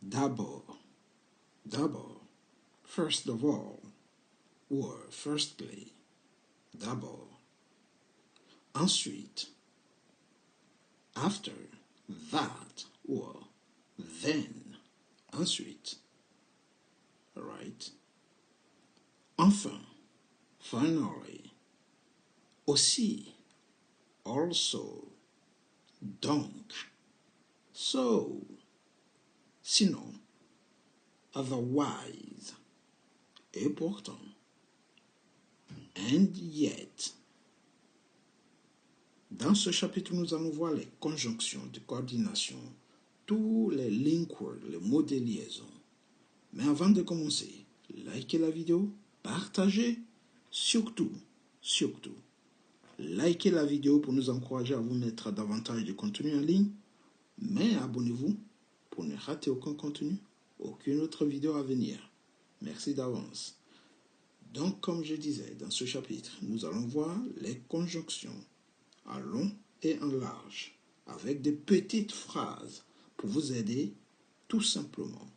d'abord, d'abord, first of all, or firstly, d'abord. Ensuite, after, that, or then, ensuite. Alright? Enfin, finally, aussi, also, donc, so, sinon, otherwise, et pourtant, and yet. Dans ce chapitre, nous allons voir les conjonctions de coordination, tous les link words, les mots de liaison. Mais avant de commencer, likez la vidéo, partagez, surtout, likez la vidéo pour nous encourager à vous mettre davantage de contenu en ligne, mais abonnez-vous pour ne rater aucun contenu, aucune autre vidéo à venir. Merci d'avance. Donc, comme je disais, dans ce chapitre, nous allons voir les conjonctions en long et en large, avec des petites phrases pour vous aider tout simplement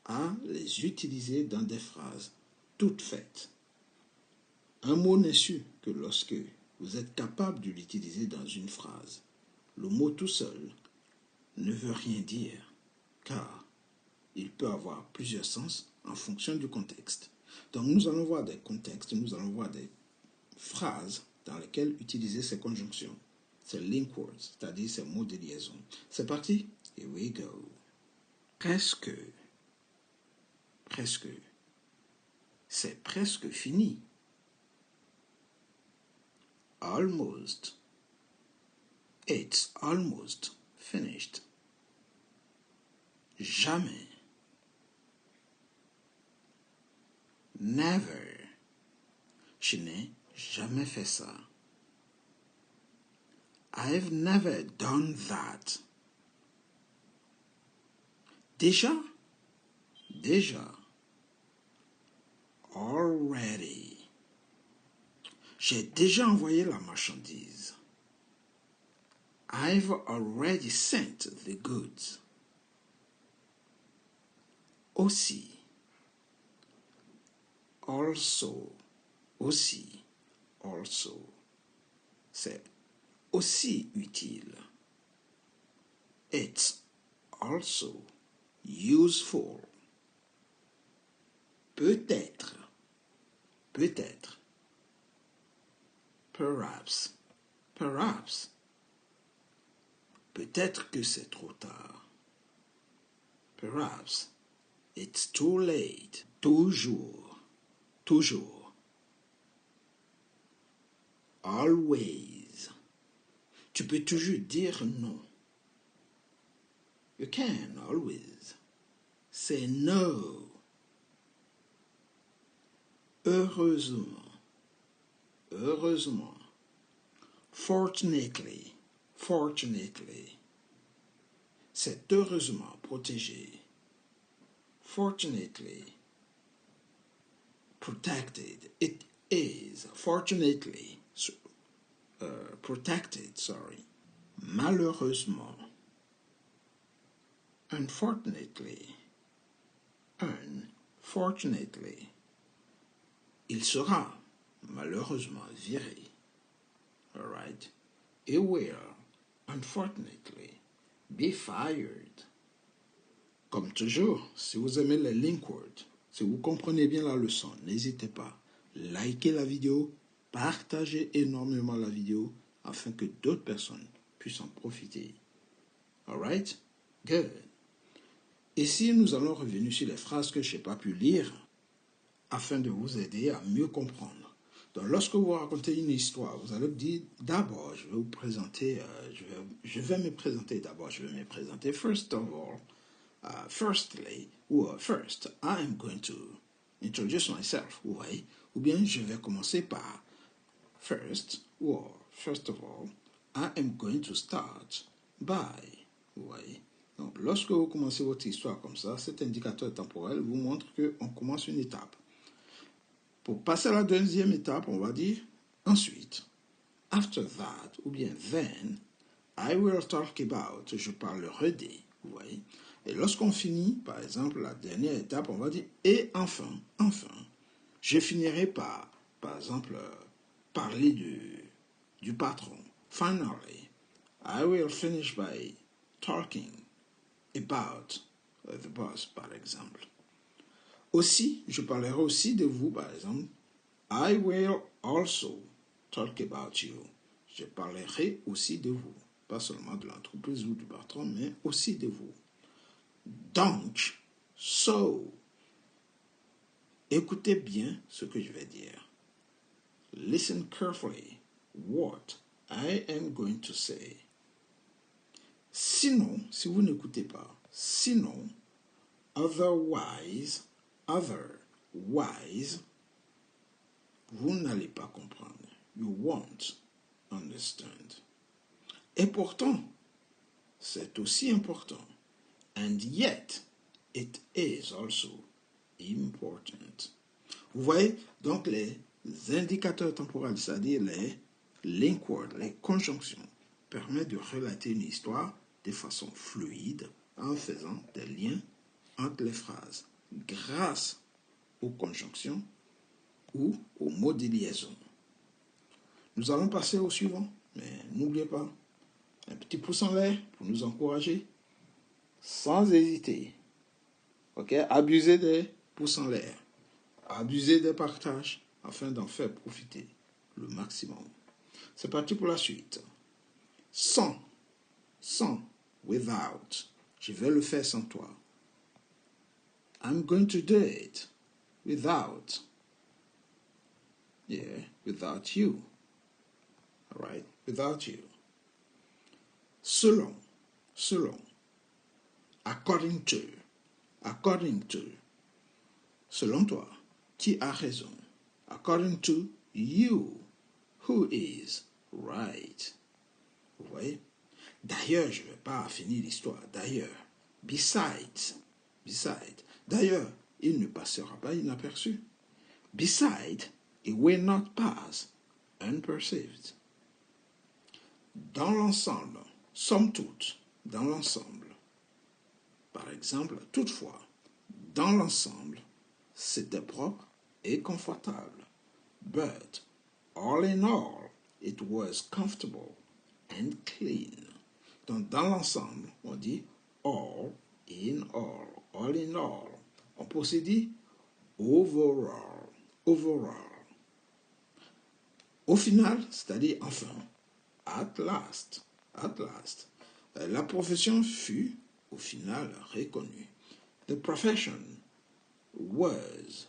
à les utiliser dans des phrases toutes faites. Un mot n'est sûr que lorsque vous êtes capable de l'utiliser dans une phrase. Le mot tout seul ne veut rien dire, car il peut avoir plusieurs sens en fonction du contexte. Donc nous allons voir des contextes, nous allons voir des phrases dans lesquelles utiliser ces conjonctions, ces link words, c'est-à-dire ces mots de liaison. C'est parti? Here we go. Presque. Presque. C'est presque fini. Almost. It's almost finished. Jamais. Never. Je n'ai jamais fait ça. I've never done that. Déjà. Déjà. Already. J'ai déjà envoyé la marchandise. I've already sent the goods. Aussi. Also. Aussi. Also. C'est aussi utile. It's also useful. Peut-être. Peut-être. Perhaps. Perhaps. Peut-être que c'est trop tard. Perhaps it's too late. Toujours. Toujours. Always. Tu peux toujours dire non. You can always say no. Heureusement. Heureusement. Fortunately. Fortunately. C'est heureusement protégé. Fortunately. Protected. It is fortunately protected, sorry. Malheureusement. Unfortunately. Unfortunately. Il sera malheureusement viré. Alright? He will, unfortunately, be fired. Comme toujours, si vous aimez les link words, si vous comprenez bien la leçon, n'hésitez pas. Likez la vidéo, partagez énormément la vidéo afin que d'autres personnes puissent en profiter. Alright? Good. Ici, nous allons revenir sur les phrases que je n'ai pas pu lire afin de vous aider à mieux comprendre. Donc, lorsque vous racontez une histoire, vous allez dire, d'abord, je vais vous présenter, je vais me présenter d'abord, je vais me présenter. First of all, firstly, or first, I am going to introduce myself, oui, ou bien je vais commencer par first, or first of all, I am going to start by, oui. Donc, lorsque vous commencez votre histoire comme ça, cet indicateur temporel vous montre qu'on commence une étape. Pour passer à la deuxième étape, on va dire ensuite. After that, ou bien then, I will talk about, je parlerai des, vous voyez. Et lorsqu'on finit, par exemple, la dernière étape, on va dire et enfin, je finirai par exemple, parler du patron. Finally, I will finish by talking about the boss, par exemple. Aussi, je parlerai aussi de vous, par exemple. I will also talk about you. Je parlerai aussi de vous. Pas seulement de l'entreprise ou du patron, mais aussi de vous. Donc, so, écoutez bien ce que je vais dire. Listen carefully what I am going to say. Sinon, si vous n'écoutez pas, sinon, otherwise, vous n'allez pas comprendre. You won't understand. Et pourtant, c'est aussi important. And yet, it is also important. Vous voyez, donc les indicateurs temporels, c'est-à-dire les link words, les conjonctions, permettent de relater une histoire de façon fluide en faisant des liens entre les phrases grâce aux conjonctions ou aux mots de liaison. Nous allons passer au suivant, mais n'oubliez pas, un petit pouce en l'air pour nous encourager, sans hésiter. Ok, abusez des pouces en l'air, abusez des partages afin d'en faire profiter le maximum. C'est parti pour la suite. Sans, without. Je vais le faire sans toi. I'm going to do it without. Yeah, without you. All right, without you. Selon. According to. Selon toi, qui a raison? According to you, who is right? Vous voyez? D'ailleurs, je ne vais pas finir l'histoire. D'ailleurs, besides. D'ailleurs, il ne passera pas inaperçu. Besides, it will not pass unperceived. Dans l'ensemble, somme toute, dans l'ensemble. Par exemple, toutefois, dans l'ensemble, c'était propre et confortable. But, all in all, it was comfortable and clean. Donc, dans l'ensemble, on dit all in all. On peut aussi dire overall. Au final, c'est-à-dire enfin, at last. La profession fut, au final, reconnue. The profession was,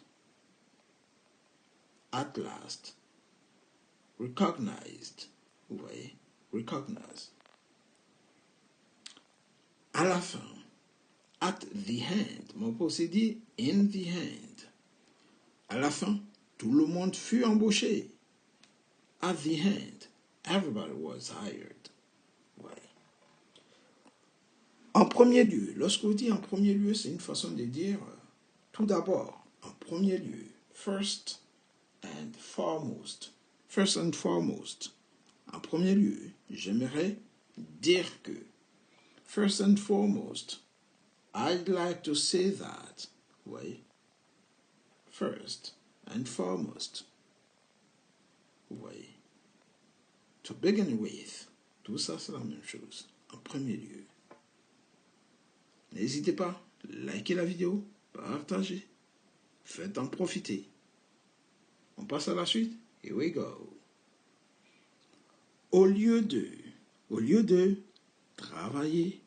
at last, recognized. Vous voyez, recognized. À la fin, at the end, mais on peut aussi dire in the end. À la fin, tout le monde fut embauché. At the end, everybody was hired. Ouais. En premier lieu, lorsque vous dites en premier lieu, c'est une façon de dire tout d'abord, en premier lieu, first and foremost. En premier lieu, j'aimerais dire que first and foremost, I'd like to say that, oui, first and foremost, oui, to begin with, tout ça c'est la même chose, en premier lieu. N'hésitez pas, likez la vidéo, partagez, faites en profiter. On passe à la suite, here we go. Au lieu de travailler,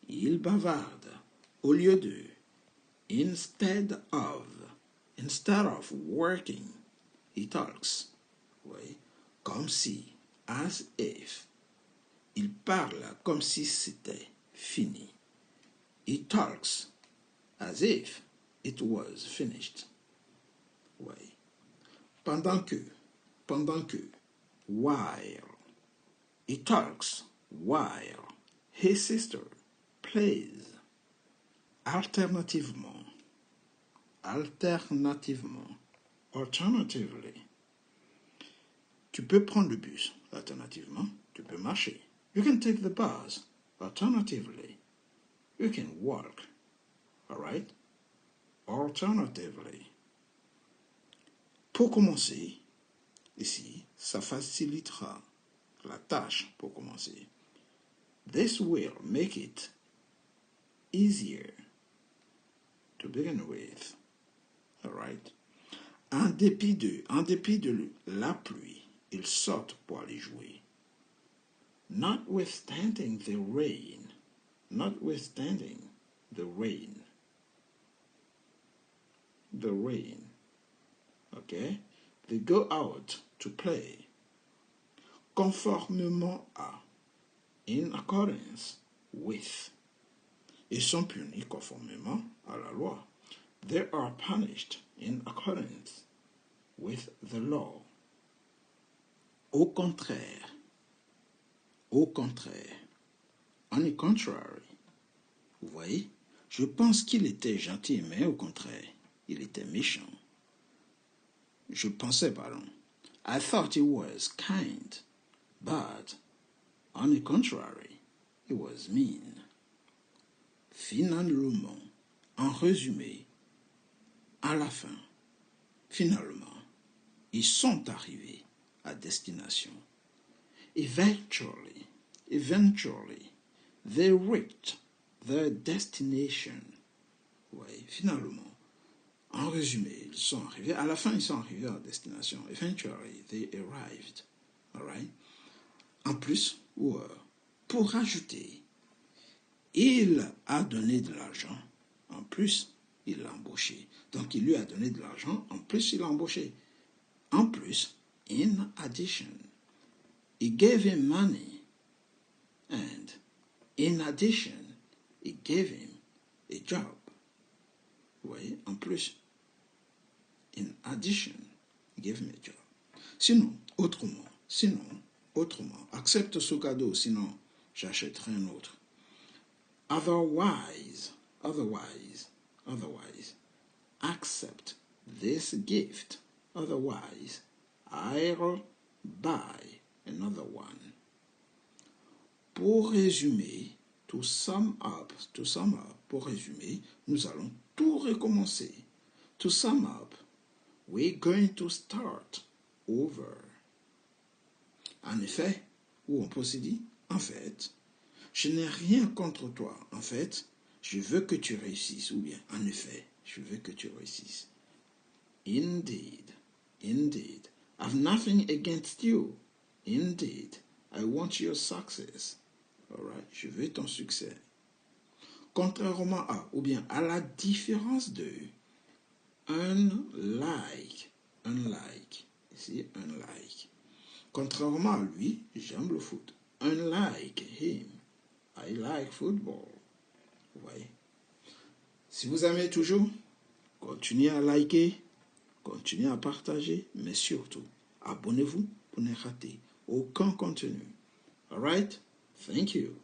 il bavarde. Au lieu de, instead of working, he talks. Oui, comme si, as if. Il parle comme si c'était fini. He talks as if it was finished. Oui. Pendant que, while. He talks while his sister plays. Alternatively. Tu peux prendre le bus. Alternativement, tu peux marcher. You can take the bus. Alternatively, you can walk. All right? Alternatively, pour commencer, ici, ça facilitera la tâche pour commencer. This will make it easier to begin with. All right? En dépit de la pluie, ils sortent pour aller jouer. Notwithstanding the rain, okay? They go out to play. Conformément à, in accordance with. Ils sont punis conformément à la loi. They are punished in accordance with the law. Au contraire, on the contrary. Vous voyez, je pense qu'il était gentil, mais au contraire, il était méchant. Je pensais, pardon. I thought he was kind, but on the contrary, he was mean. Finalement, en résumé, à la fin, finalement, ils sont arrivés à destination. Eventually, they reached their destination. Oui, finalement, en résumé, ils sont arrivés. À la fin, ils sont arrivés à destination. Eventually, they arrived. All right? En plus, pour rajouter, il a donné de l'argent. En plus, il l'a embauché. Donc, il lui a donné de l'argent. En plus, il l'a embauché. En plus, in addition, he gave him money. And in addition, he gave him a job. Oui, en plus. In addition, he gave him a job. Sinon, autrement, accepte ce cadeau, sinon j'achèterai un autre. Otherwise, accept this gift. Otherwise, I'll buy another one. Pour résumer, to sum up, pour résumer, nous allons tout recommencer. To sum up, we're going to start over. En effet, ou on peut se dire, en fait, je n'ai rien contre toi. En fait, je veux que tu réussisses. Ou bien, en effet, je veux que tu réussisses. Indeed, I've nothing against you. Indeed, I want your success. All right, je veux ton succès. Contrairement à, ou bien à la différence de, unlike. Ici, unlike. Contrairement à lui, j'aime le foot. Unlike him, I like football. Vous voyez? Si vous aimez toujours, continuez à liker, continuez à partager, mais surtout, abonnez-vous pour ne rater aucun contenu. Alright? Thank you.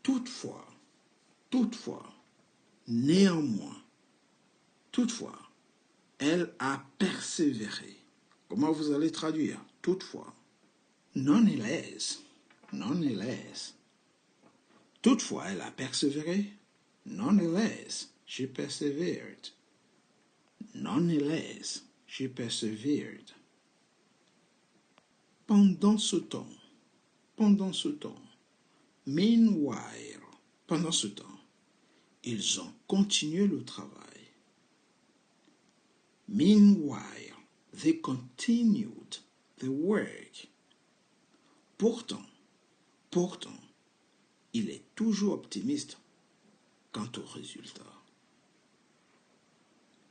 Toutefois, néanmoins, elle a persévéré. Comment vous allez traduire? Toutefois. Nonetheless. Toutefois, elle a persévéré. Nonetheless, she persevered. Pendant ce temps. Meanwhile, pendant ce temps, ils ont continué le travail. Meanwhile, they continued the work. Pourtant, il est toujours optimiste quant au résultat.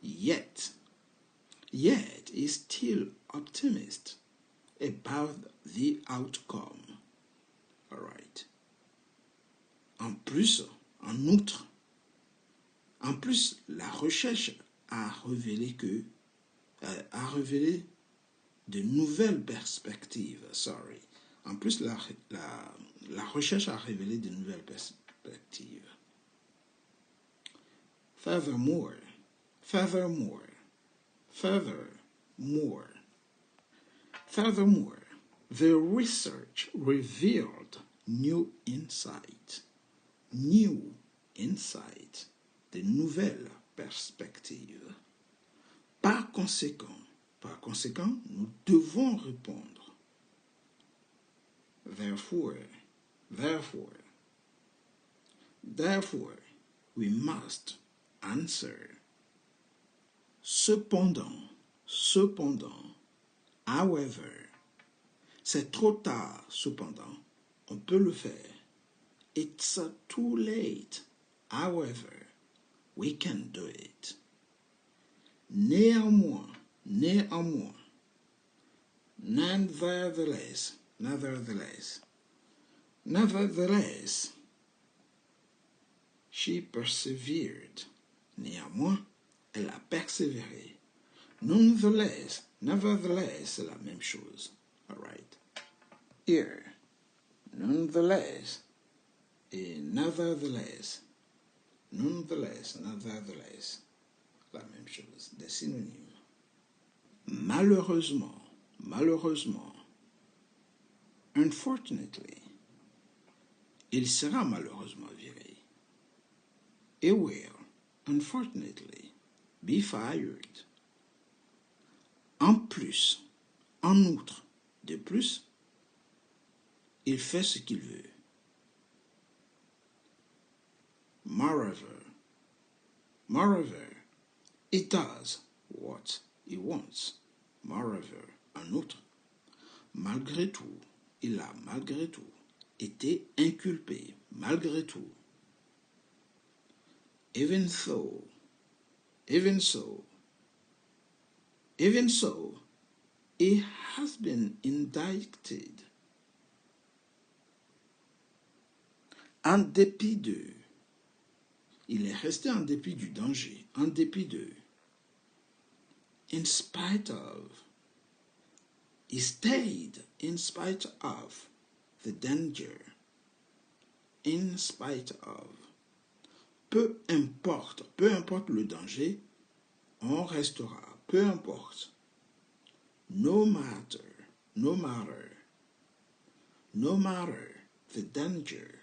Yet is still optimist about the outcome. All right. En outre, la recherche a révélé de nouvelles perspectives. En plus, la recherche a révélé de nouvelles perspectives. Furthermore, the research revealed new insight. New insight, de nouvelles perspectives. Par conséquent, nous devons répondre. Therefore, we must answer. Cependant, however, c'est trop tard, cependant, on peut le faire. It's too late, however, we can do it. Néanmoins, nevertheless, she persevered. Néanmoins, elle a persévéré. Nonetheless, c'est la même chose. All right. Here, nonetheless, et nevertheless, la même chose, des synonymes. Malheureusement, unfortunately, il sera malheureusement viré. He will, unfortunately, be fired. En plus, en outre, de plus, il fait ce qu'il veut. Moreover, he does what he wants. Moreover, en outre, malgré tout, il a malgré tout été inculpé, malgré tout. Even so, he has been indicted. En dépit de, il est resté en dépit du danger, en dépit de. In spite of, he stayed in spite of the danger. In spite of. Peu importe le danger, on restera. Peu importe. No matter the danger,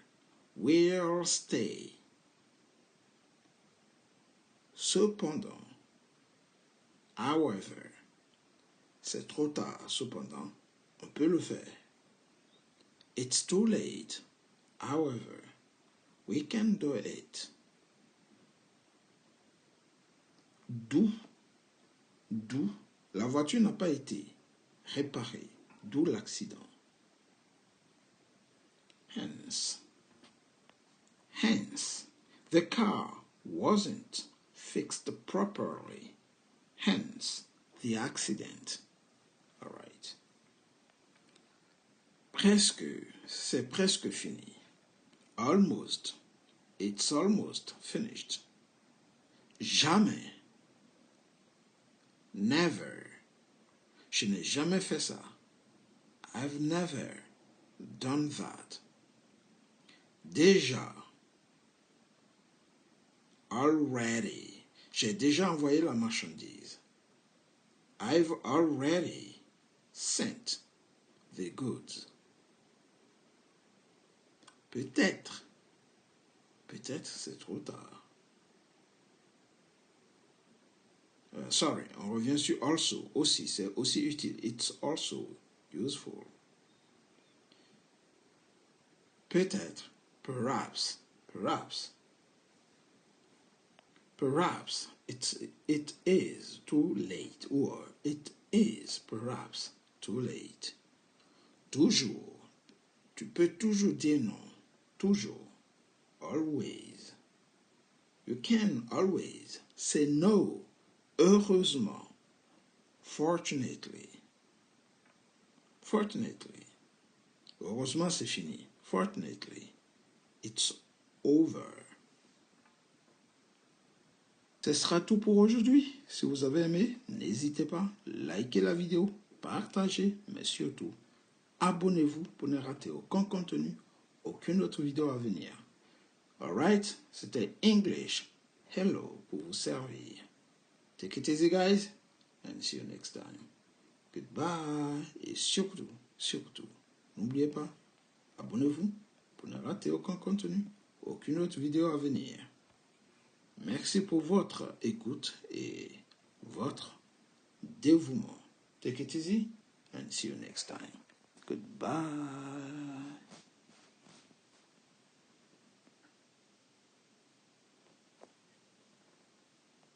we'll stay. Cependant, however, c'est trop tard, cependant, on peut le faire. It's too late, however, we can do it. D'où la voiture n'a pas été réparée, d'où l'accident. Hence, the car wasn't fixed properly. Hence, the accident. All right. C'est presque fini. Almost, it's almost finished. Jamais. Never. Je n'ai jamais fait ça. I've never done that. Déjà. Already. J'ai déjà envoyé la marchandise. I've already sent the goods. Peut-être c'est trop tard. Sorry, on revient sur also, aussi, c'est aussi utile. It's also useful. Peut-être, perhaps, it is too late, or it is perhaps too late. Toujours, tu peux toujours dire non, toujours, always. You can always say no. Heureusement, fortunately, heureusement c'est fini, fortunately, it's over. Ce sera tout pour aujourd'hui. Si vous avez aimé, n'hésitez pas, likez la vidéo, partagez, mais surtout, abonnez-vous pour ne rater aucun contenu, aucune autre vidéo à venir. Alright, c'était English Hello pour vous servir. Take it easy, guys, and see you next time. Goodbye. Et surtout, n'oubliez pas, abonnez-vous, pour ne rater aucun contenu, aucune autre vidéo à venir. Merci pour votre écoute et votre dévouement. Take it easy and see you next time. Goodbye.